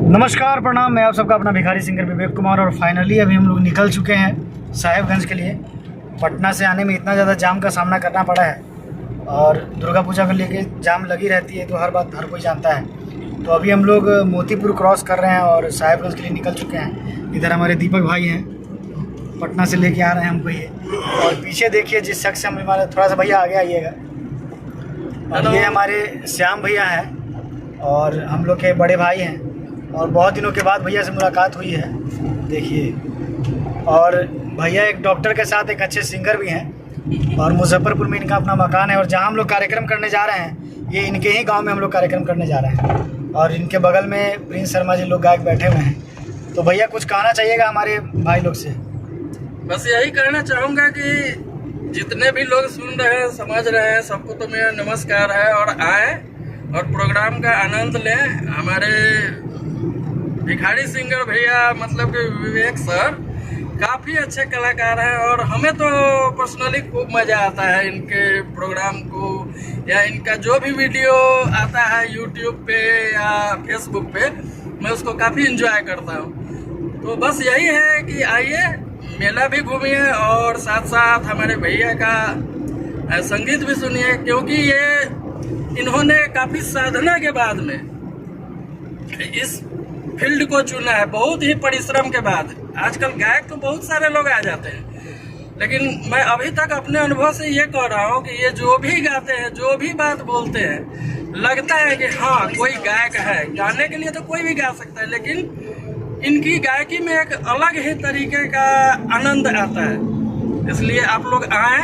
नमस्कार, प्रणाम। मैं आप सबका अपना भिखारी सिंगर विवेक कुमार। और फाइनली अभी हम लोग निकल चुके हैं साहेबगंज के लिए। पटना से आने में इतना ज़्यादा जाम का सामना करना पड़ा है और दुर्गा पूजा को लेके जाम लगी रहती है, तो हर बात हर कोई जानता है। तो अभी हम लोग मोतीपुर क्रॉस कर रहे हैं और साहेबगंज के लिए निकल चुके हैं। इधर हमारे दीपक भाई हैं, पटना से लेके आ रहे हैं हमको ये। और पीछे देखिए जिस शख्स से हम हमारे, थोड़ा सा भैया आगे आइएगा। और ये हमारे श्याम भैया हैं और हम लोग के बड़े भाई हैं और बहुत दिनों के बाद भैया से मुलाकात हुई है, देखिए। और भैया एक डॉक्टर के साथ एक अच्छे सिंगर भी हैं और मुजफ्फरपुर में इनका अपना मकान है। और जहां हम लोग कार्यक्रम करने जा रहे हैं, ये इनके ही गांव में हम लोग कार्यक्रम करने जा रहे हैं। और इनके बगल में प्रिंस शर्मा जी लोग गायक बैठे हुए हैं। तो भैया कुछ कहना चाहिएगा हमारे भाई लोग से? बस यही कहना चाहूँगा कि जितने भी लोग सुन रहे हैं, समझ रहे हैं, सबको तो मेरा नमस्कार है। और आए और प्रोग्राम का आनंद लें। हमारे भिखारी सिंगर भैया मतलब कि विवेक सर काफ़ी अच्छे कलाकार हैं और हमें तो पर्सनली खूब मज़ा आता है इनके प्रोग्राम को, या इनका जो भी वीडियो आता है यूट्यूब पे या फेसबुक पे, मैं उसको काफ़ी इंजॉय करता हूँ। तो बस यही है कि आइए, मेला भी घूमिए और साथ साथ हमारे भैया का संगीत भी सुनिए, क्योंकि ये इन्होंने काफ़ी साधना के बाद में इस फील्ड को चुना है, बहुत ही परिश्रम के बाद। आजकल गायक तो बहुत सारे लोग आ जाते हैं, लेकिन मैं अभी तक अपने अनुभव से ये कह रहा हूँ कि ये जो भी गाते हैं, जो भी बात बोलते हैं, लगता है कि हाँ कोई गायक है। गाने के लिए तो कोई भी गा सकता है, लेकिन इनकी गायकी में एक अलग ही तरीके का आनंद आता है। इसलिए आप लोग आए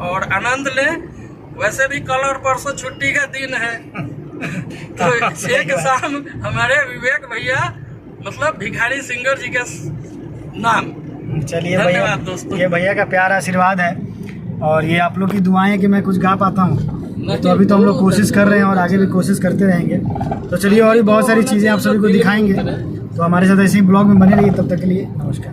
और आनंद लें। वैसे भी कल और परसों छुट्टी का दिन है, तो एक शाम हमारे विवेक भैया मतलब भिखारी सिंगर जी के नाम। चलिए भैया, ये भैया का प्यार आशीर्वाद है और ये आप लोग की दुआएं कि मैं कुछ गा पाता हूँ। तो अभी तो हम लोग कोशिश कर रहे हैं और आगे भी कोशिश करते रहेंगे। तो चलिए, और भी बहुत सारी चीज़ें आप सभी को दिखाएंगे। तो हमारे साथ ऐसे ही ब्लॉग में बने रहिए। तब तक के लिए नमस्कार।